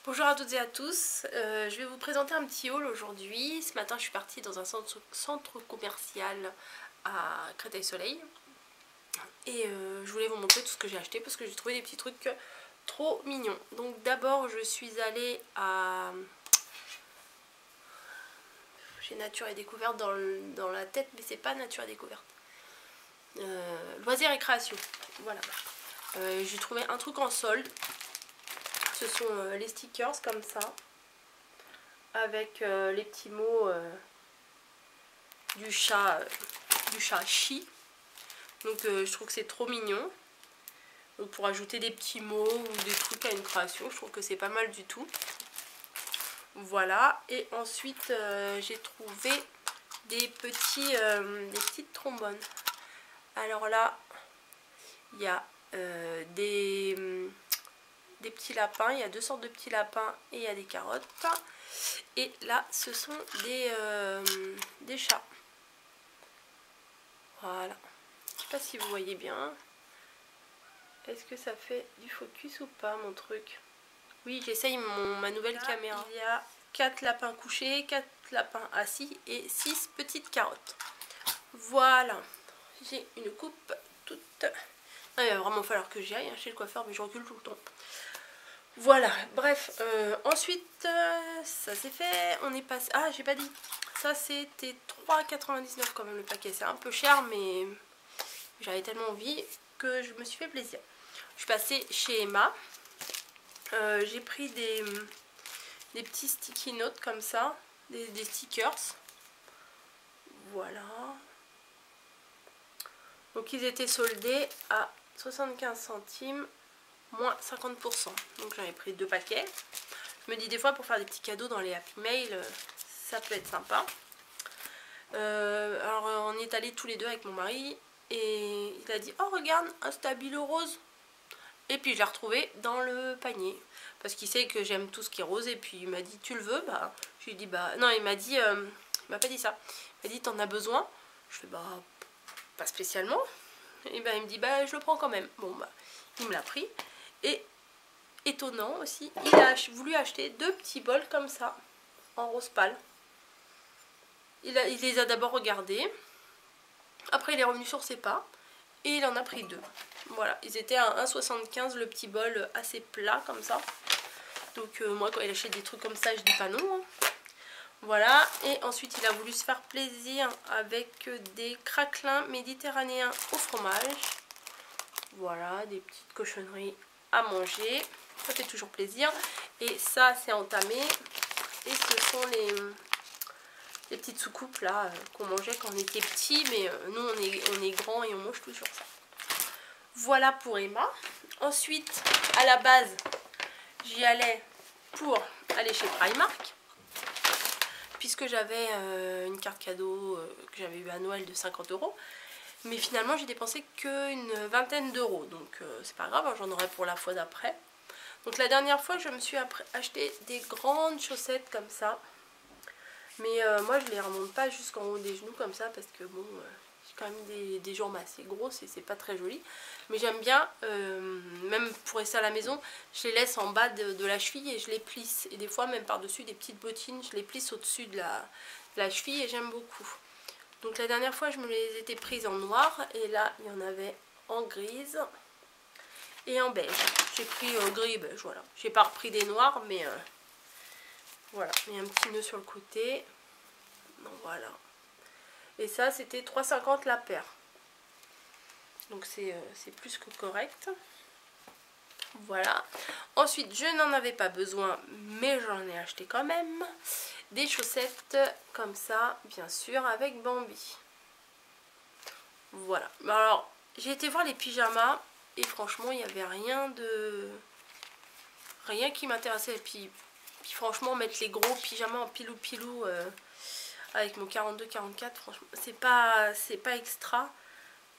Bonjour à toutes et à tous, je vais vous présenter un petit haul aujourd'hui. Ce matin je suis partie dans un centre commercial à Créteil-Soleil et je voulais vous montrer tout ce que j'ai acheté parce que j'ai trouvé des petits trucs trop mignons. Donc d'abord je suis allée à... J'ai Nature et Découverte dans la tête, mais c'est pas Nature et Découverte. Loisirs et Création, voilà. J'ai trouvé un truc en solde. Ce sont les stickers comme ça, avec les petits mots du chat Chi. Donc je trouve que c'est trop mignon. Donc pour ajouter des petits mots ou des trucs à une création, je trouve que c'est pas mal du tout. Voilà. Et ensuite j'ai trouvé des petites trombones. Alors là, il y a des petits lapins. Il y a deux sortes de petits lapins et il y a des carottes. Et là, ce sont des chats. Voilà. Je sais pas si vous voyez bien. Est-ce que ça fait du focus ou pas mon truc? Oui, j'essaye ma nouvelle caméra. Il y a 4 lapins couchés, 4 lapins assis et 6 petites carottes. Voilà. J'ai une coupe toute... Ah, il va vraiment falloir que j'y aille chez le coiffeur, mais je recule tout le temps. Voilà, bref. Ensuite, ça c'est fait. On est passé... Ah, j'ai pas dit. Ça c'était 3,99 quand même le paquet. C'est un peu cher, mais j'avais tellement envie que je me suis fait plaisir. Je suis passée chez Emma. J'ai pris des petits sticky notes comme ça. Des stickers. Voilà. Donc ils étaient soldés à 75 centimes. Moins 50%. Donc j'en ai pris 2 paquets. Je me dis des fois pour faire des petits cadeaux dans les Happy Mail, ça peut être sympa. Alors on est allés tous les deux avec mon mari et il a dit: oh regarde, un stabilo rose. Et puis je l'ai retrouvé dans le panier parce qu'il sait que j'aime tout ce qui est rose. Et puis il m'a dit: tu le veux? Bah je lui ai dit bah non. Il m'a dit, il m'a pas dit ça. Il m'a dit: t'en as besoin? Je fais bah pas spécialement. Et bah il me dit bah je le prends quand même. Bon bah il me l'a pris. Et étonnant aussi, il a voulu acheter 2 petits bols comme ça, en rose pâle. Il les a d'abord regardés, après il est revenu sur ses pas, et il en a pris 2. Voilà, ils étaient à 1,75 le petit bol assez plat comme ça. Donc moi quand il achète des trucs comme ça, je dis pas non. Hein. Voilà, et ensuite il a voulu se faire plaisir avec des craquelins méditerranéens au fromage. Voilà, des petites cochonneries à manger. Ça fait toujours plaisir. Et ça c'est entamé. Et ce sont les petites soucoupes là qu'on mangeait quand on était petit. Mais nous on est grands et on mange toujours ça. Voilà pour Emma. Ensuite, à la base, j'y allais pour aller chez Primark. Puisque j'avais une carte cadeau que j'avais eu à Noël de 50 €. Mais finalement j'ai dépensé qu'une vingtaine d'euros. Donc c'est pas grave, hein, j'en aurai pour la fois d'après. Donc la dernière fois je me suis acheté des grandes chaussettes comme ça. Mais moi je les remonte pas jusqu'en haut des genoux comme ça. Parce que bon, j'ai quand même des jambes assez grosses et c'est pas très joli. Mais j'aime bien, même pour rester à la maison, je les laisse en bas de la cheville et je les plisse. Et des fois même par dessus des petites bottines, je les plisse au dessus de la cheville et j'aime beaucoup. Donc la dernière fois je me les étais prises en noir et là il y en avait en grise et en beige. J'ai pris gris et beige, voilà. J'ai pas repris des noirs mais voilà. Il y a un petit nœud sur le côté. Donc voilà. Et ça c'était 3,50 la paire. Donc c'est plus que correct. Voilà. Ensuite je n'en avais pas besoin mais j'en ai acheté quand même. Des chaussettes comme ça, bien sûr, avec Bambi. Voilà. Alors, j'ai été voir les pyjamas et franchement, il n'y avait rien qui m'intéressait. Et puis franchement, mettre les gros pyjamas en pilou-pilou avec mon 42-44, franchement, c'est pas extra.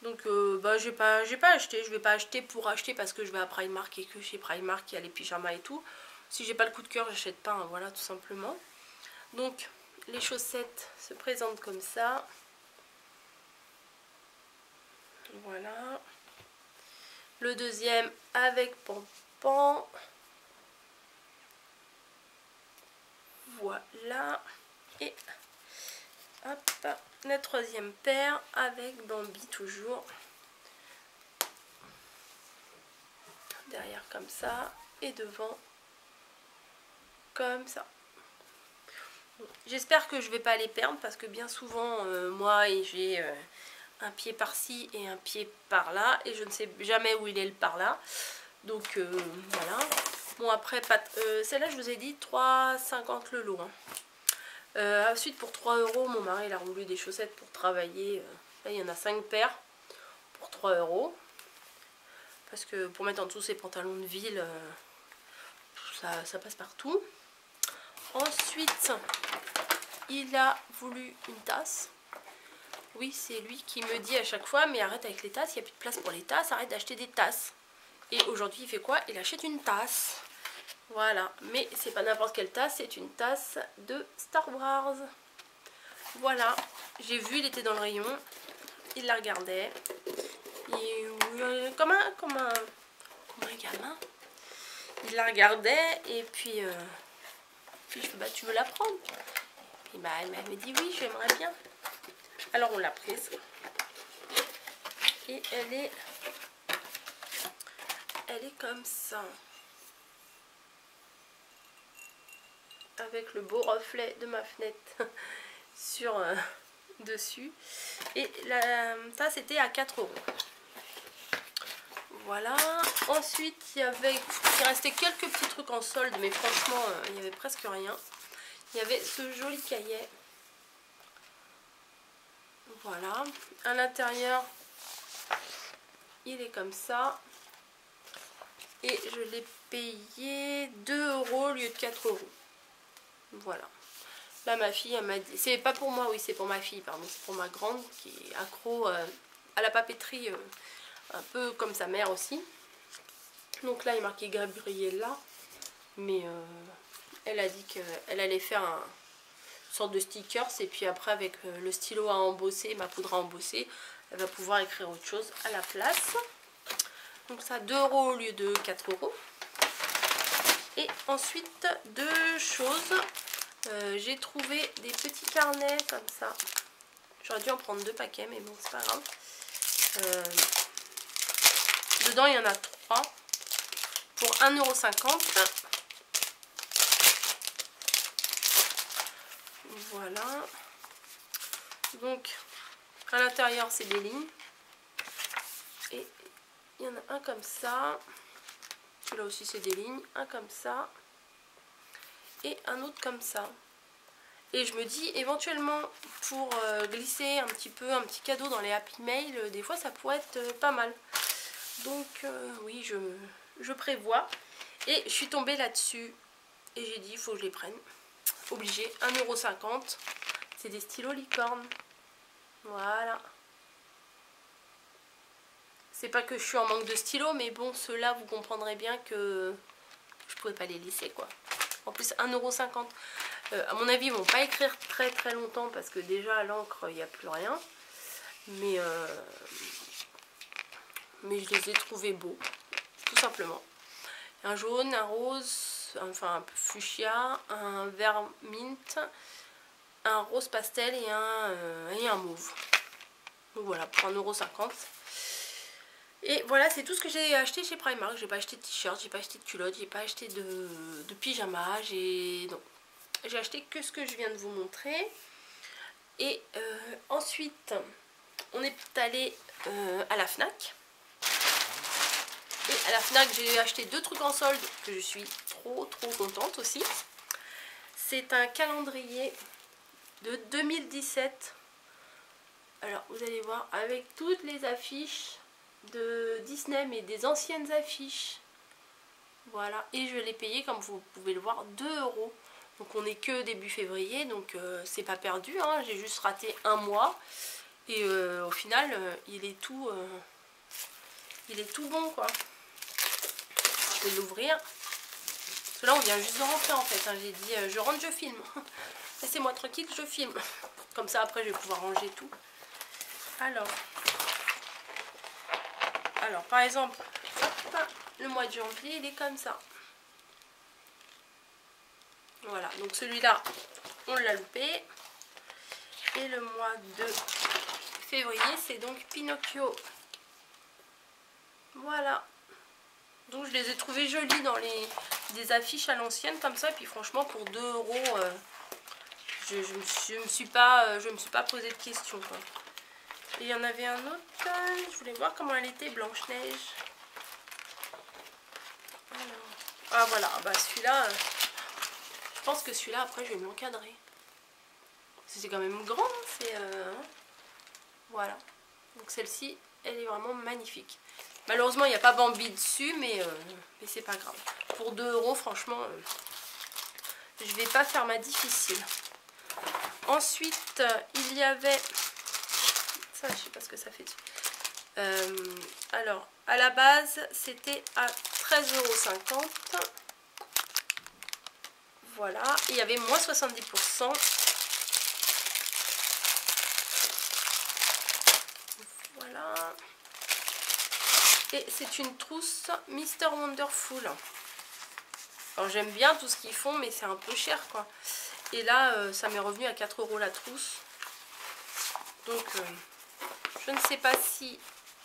Donc, bah, j'ai pas acheté. Je vais pas acheter pour acheter parce que je vais à Primark et que chez Primark, il y a les pyjamas et tout. Si j'ai pas le coup de cœur, j'achète pas, hein, voilà, tout simplement. Donc les chaussettes se présentent comme ça. Voilà. Le deuxième avec pampan. là. Et hop, la troisième paire avec Bambi toujours. Derrière comme ça et devant comme ça. Bon, j'espère que je vais pas les perdre parce que bien souvent moi j'ai un pied par-ci et un pied par-là et je ne sais jamais où il est le par-là. Donc voilà. Bon après, celle-là je vous ai dit 3,50 le lot. Hein. Ensuite pour 3 €, mon mari il a voulu des chaussettes pour travailler. Là il y en a 5 paires pour 3 €. Parce que pour mettre en dessous ses pantalons de ville, ça passe partout. Ensuite, il a voulu une tasse. Oui, c'est lui qui me dit à chaque fois, mais arrête avec les tasses, il n'y a plus de place pour les tasses, arrête d'acheter des tasses. Et aujourd'hui, il fait quoi? Il achète une tasse. Voilà, mais c'est pas n'importe quelle tasse, c'est une tasse de Star Wars. Voilà, j'ai vu, il était dans le rayon, il la regardait. Et comme un gamin. Il la regardait et puis je fais bah tu veux la prendre? Et bah elle m'avait dit oui, j'aimerais bien. Alors on l'a prise. Et elle est comme ça. Avec le beau reflet de ma fenêtre sur dessus. Et la tasse était à 4 €. Voilà. Ensuite, il restait quelques petits trucs en solde, mais franchement, il n'y avait presque rien. Il y avait ce joli cahier. Voilà. À l'intérieur, il est comme ça. Et je l'ai payé 2 € au lieu de 4 €. Voilà. Là, ma fille, elle m'a dit... C'est pas pour moi, oui, c'est pour ma fille, pardon. C'est pour ma grande qui est accro à la papeterie, un peu comme sa mère aussi. Donc là, il est marqué Gabriella. Mais elle a dit qu'elle allait faire une sorte de stickers. Et puis après, avec le stylo à embosser, ma poudre à embosser, elle va pouvoir écrire autre chose à la place. Donc ça, 2 € au lieu de 4 €. Et ensuite, deux choses. J'ai trouvé des petits carnets comme ça. J'aurais dû en prendre 2 paquets, mais bon, c'est pas grave. Dedans, il y en a 3 pour 1,50 €. Voilà. Donc, à l'intérieur, c'est des lignes. Et il y en a un comme ça. Celui-là aussi, c'est des lignes. Un comme ça. Et un autre comme ça. Et je me dis, éventuellement, pour glisser un petit cadeau dans les Happy Mail, des fois, ça pourrait être pas mal. Donc, oui, je prévois. Et je suis tombée là-dessus. Et j'ai dit, il faut que je les prenne. Obligé, 1,50 €. C'est des stylos licorne. Voilà. C'est pas que je suis en manque de stylos, mais bon, ceux-là, vous comprendrez bien que je pourrais pas les laisser, quoi. En plus, 1,50 €. À mon avis, ils vont pas écrire très très longtemps parce que déjà à l'encre, il n'y a plus rien. Mais je les ai trouvés beaux, tout simplement. Un jaune, un rose, enfin un peu fuchsia, un vert mint, un rose pastel et un mauve. Donc voilà, pour 1,50 €. Et voilà, c'est tout ce que j'ai acheté chez Primark. J'ai pas acheté de t-shirt, j'ai pas acheté de culotte, j'ai pas acheté de pyjama. J'ai acheté que ce que je viens de vous montrer. Et ensuite, on est allé à la Fnac. Et à la Fnac, j'ai acheté 2 trucs en solde que je suis trop contente aussi. C'est un calendrier de 2017. Alors, vous allez voir, avec toutes les affiches de Disney, mais des anciennes affiches. Voilà, et je l'ai payé, comme vous pouvez le voir, 2 €. Donc on n'est que début février, donc c'est pas perdu, hein. J'ai juste raté un mois. Et au final, il est tout bon, quoi. Je vais l'ouvrir. Parce que là, on vient juste de rentrer, en fait, hein. J'ai dit, je rentre, je filme. Laissez-moi tranquille, je filme. Comme ça, après, je vais pouvoir ranger tout. Alors, par exemple, hop, le mois de janvier, il est comme ça. Voilà. Voilà, donc celui-là, on l'a loupé. Et le mois de février, c'est donc Pinocchio. Voilà. Donc je les ai trouvés jolis dans des affiches à l'ancienne comme ça. Et puis franchement, pour 2 €, je me suis pas posé de questions, quoi. Et il y en avait un autre, je voulais voir comment elle était, Blanche-Neige. Ah voilà, bah celui-là, je pense que celui-là après je vais l'encadrer. C'est quand même grand, c'est... voilà. Donc celle-ci, elle est vraiment magnifique. Malheureusement, il n'y a pas Bambi dessus, mais c'est pas grave. Pour 2 €, franchement, je vais pas faire ma difficile. Ensuite, il y avait... ça, je sais pas ce que ça fait dessus. Alors, à la base, c'était à 13,50 €. Voilà. Et il y avait moins 70%. Voilà. Et c'est une trousse Mr Wonderful. Alors j'aime bien tout ce qu'ils font, mais c'est un peu cher, quoi. Et là, ça m'est revenu à 4 € la trousse. Donc, je ne sais pas si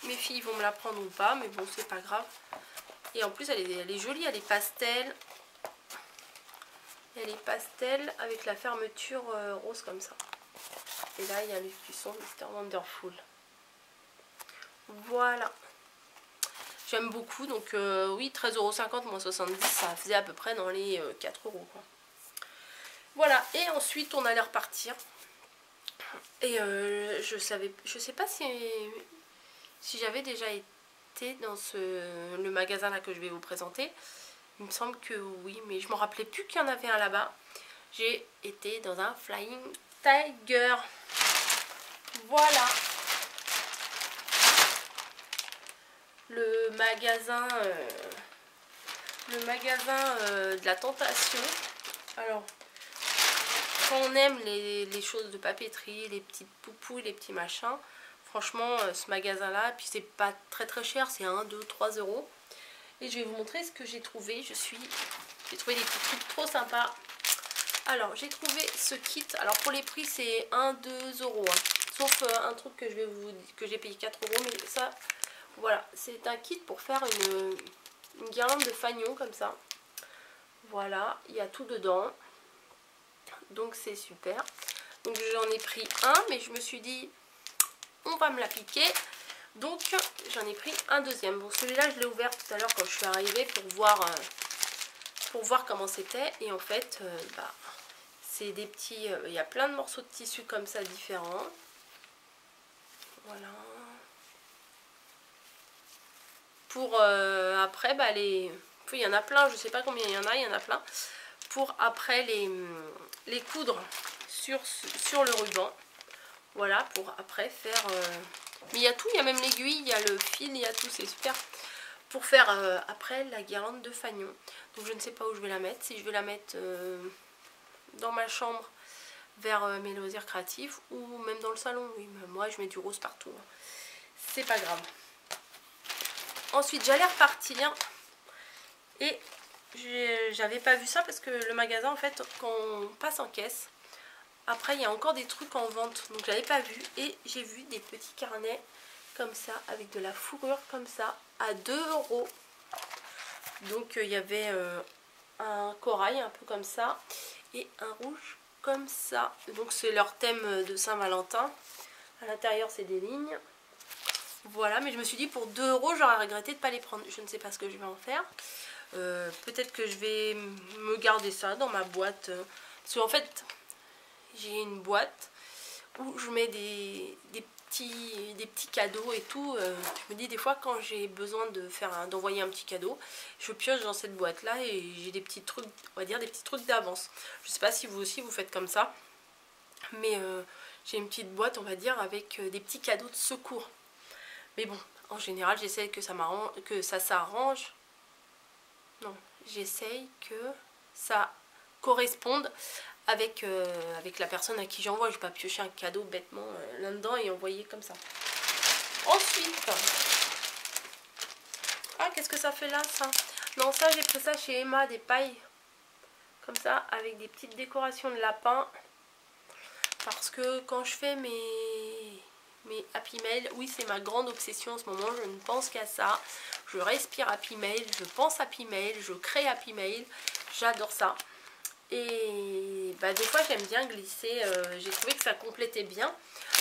mes filles vont me la prendre ou pas, mais bon, c'est pas grave. Et en plus, elle est jolie, elle est pastel. Elle est pastel avec la fermeture rose comme ça. Et là, il y a le cuisson Mr Wonderful. Voilà. J'aime beaucoup, donc oui, 13,50 € moins 70, ça faisait à peu près dans les 4 €, quoi. Voilà, et ensuite on allait repartir. Et je sais pas si j'avais déjà été dans le magasin là que je vais vous présenter. Il me semble que oui, mais je me rappelais plus qu'il y en avait un là-bas. J'ai été dans un Flying Tiger. Voilà. Le magasin de la tentation. Alors, quand on aime les choses de papeterie, les petites poupouilles, les petits machins, franchement, ce magasin-là, puis c'est pas très très cher, c'est 1, 2, 3 €. Et je vais vous montrer ce que j'ai trouvé. J'ai trouvé des petits trucs trop sympas. Alors, j'ai trouvé ce kit. Alors, pour les prix, c'est 1, 2 €. Hein. Sauf un truc que j'ai payé 4 €, mais ça... Voilà, c'est un kit pour faire une guirlande de fanion comme ça. Voilà, il y a tout dedans. Donc c'est super. Donc j'en ai pris un, mais je me suis dit, on va me l'appliquer. Donc j'en ai pris un deuxième. Bon, celui-là, je l'ai ouvert tout à l'heure quand je suis arrivée pour voir comment c'était. Et en fait, c'est des petits... il y a plein de morceaux de tissu comme ça différents. Voilà. Pour après, il y en a plein, je sais pas combien il y en a plein. Pour après les coudre sur le ruban. Voilà, pour après faire... mais il y a tout, il y a même l'aiguille, il y a le fil, il y a tout, c'est super. Pour faire après la guirlande de fanion. Donc je ne sais pas où je vais la mettre. Si je vais la mettre dans ma chambre vers mes loisirs créatifs ou même dans le salon. Oui, mais moi je mets du rose partout. Hein. C'est pas grave. Ensuite, j'allais repartir et j'avais pas vu ça parce que le magasin, en fait, quand on passe en caisse, après, il y a encore des trucs en vente. Donc, j'avais pas vu et j'ai vu des petits carnets comme ça, avec de la fourrure comme ça, à 2 €. Donc, il y avait un corail un peu comme ça et un rouge comme ça. Donc, c'est leur thème de Saint-Valentin. À l'intérieur, c'est des lignes. Voilà, mais je me suis dit pour 2 €, j'aurais regretté de ne pas les prendre. Je ne sais pas ce que je vais en faire. Peut-être que je vais me garder ça dans ma boîte. Parce qu'en fait, j'ai une boîte où je mets des petits cadeaux et tout. Je me dis des fois quand j'ai besoin d'envoyer un petit cadeau, je pioche dans cette boîte-là et j'ai des petits trucs, on va dire des petits trucs d'avance. Je ne sais pas si vous aussi vous faites comme ça. Mais j'ai une petite boîte, on va dire, avec des petits cadeaux de secours. Mais bon, en général, j'essaie que ça s'arrange. Non, j'essaye que ça corresponde avec la personne à qui j'envoie. Je ne vais pas piocher un cadeau bêtement là-dedans et envoyer comme ça. Ensuite, ah, qu'est-ce que ça fait là, ça? Non, ça, j'ai pris ça chez Emma, des pailles comme ça, avec des petites décorations de lapin. Parce que quand je fais mes Happy Mail, oui, c'est ma grande obsession en ce moment, je ne pense qu'à ça. Je respire Happy Mail, je pense Happy Mail, je crée Happy Mail, j'adore ça. Et bah, des fois j'aime bien glisser, j'ai trouvé que ça complétait bien.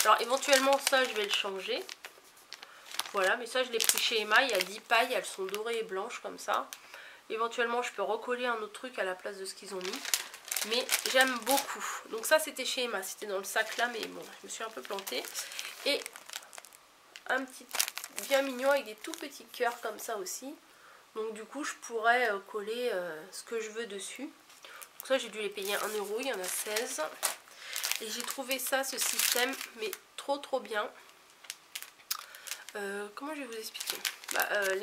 Alors éventuellement ça je vais le changer. Voilà, mais ça je l'ai pris chez Emma, il y a 10 pailles, elles sont dorées et blanches comme ça. Éventuellement je peux recoller un autre truc à la place de ce qu'ils ont mis. Mais j'aime beaucoup. Donc ça c'était chez Emma, c'était dans le sac là, mais bon, je me suis un peu plantée. Et un petit bien mignon avec des tout petits cœurs comme ça aussi. Donc du coup je pourrais coller ce que je veux dessus. Donc ça j'ai dû les payer 1 €, il y en a 16. Et j'ai trouvé ça, ce système, mais trop bien. Comment je vais vous expliquer?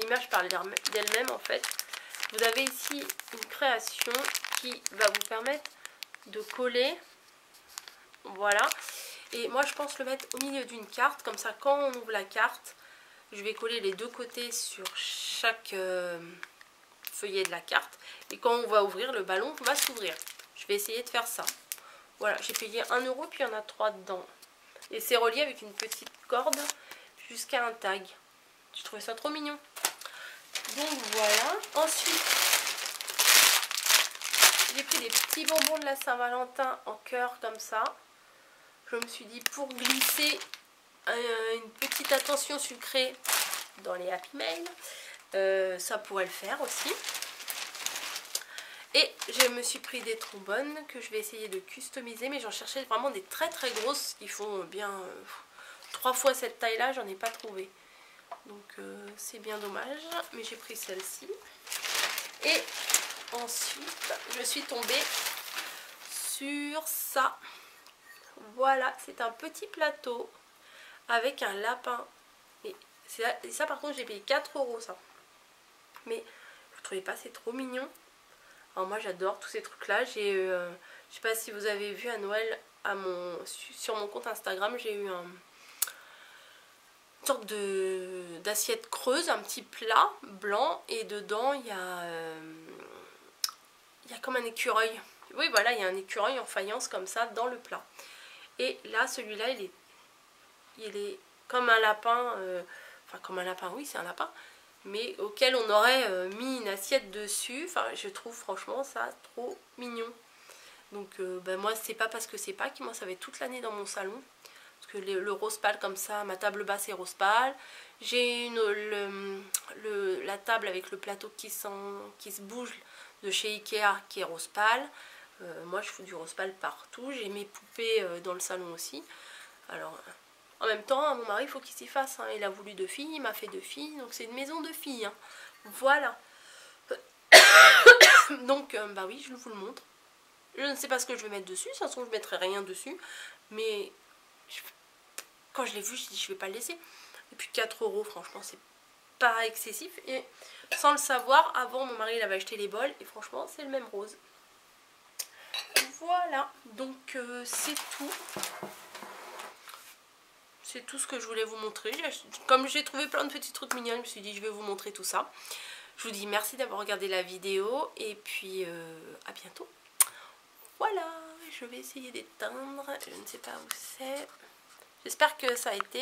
L'image parle d'elle-même en fait. Vous avez ici une création qui va vous permettre de coller. Voilà. Et moi je pense le mettre au milieu d'une carte. Comme ça quand on ouvre la carte, je vais coller les deux côtés sur chaque feuillet de la carte. Et quand on va ouvrir, le ballon va s'ouvrir. Je vais essayer de faire ça. Voilà, j'ai payé 1 €, puis il y en a 3 dedans. Et c'est relié avec une petite corde jusqu'à un tag. Je trouvais ça trop mignon. Donc voilà. Ensuite, j'ai pris des petits bonbons de la Saint-Valentin en cœur comme ça. Je me suis dit pour glisser une petite attention sucrée dans les Happy Mail, ça pourrait le faire aussi. Et je me suis pris des trombones que je vais essayer de customiser, mais j'en cherchais vraiment des très grosses qui font bien 3 fois cette taille là, j'en ai pas trouvé. Donc c'est bien dommage, mais j'ai pris celle-ci. Et ensuite je suis tombée sur ça. Voilà, c'est un petit plateau avec un lapin. Et ça par contre j'ai payé 4 € ça. Mais je trouvais pas, c'est trop mignon. Alors moi j'adore tous ces trucs là. J'ai je sais pas si vous avez vu à Noël sur mon compte Instagram, j'ai eu une sorte d'assiette creuse, un petit plat blanc, et dedans il y a comme un écureuil. Oui voilà, il y a un écureuil en faïence comme ça dans le plat. Et là celui-là il est comme un lapin, enfin comme un lapin, oui c'est un lapin, mais auquel on aurait mis une assiette dessus. Enfin je trouve franchement ça trop mignon. Donc moi c'est pas parce que c'est Pâques, moi ça va être toute l'année dans mon salon. Parce que le rose pâle comme ça, ma table basse est rose pâle. J'ai la table avec le plateau qui se bouge de chez Ikea qui est rose pâle. Moi je fous du rose pâle partout. J'ai mes poupées dans le salon aussi. Alors en même temps, mon mari il faut qu'il s'y fasse, hein. Il a voulu 2 filles, il m'a fait 2 filles. Donc c'est une maison de filles, hein. Voilà. Donc bah oui, je vous le montre. Je ne sais pas ce que je vais mettre dessus. De toute façon je ne mettrai rien dessus. Mais quand je l'ai vu, je dis je vais pas le laisser. Et puis 4 € franchement c'est pas excessif. Et sans le savoir, avant mon mari il avait acheté les bols. Et franchement c'est le même rose. Voilà, donc c'est tout. C'est tout ce que je voulais vous montrer. Comme j'ai trouvé plein de petits trucs mignons, je me suis dit je vais vous montrer tout ça. Je vous dis merci d'avoir regardé la vidéo. Et puis à bientôt. Voilà, je vais essayer d'éteindre. Je ne sais pas où c'est. J'espère que ça a été.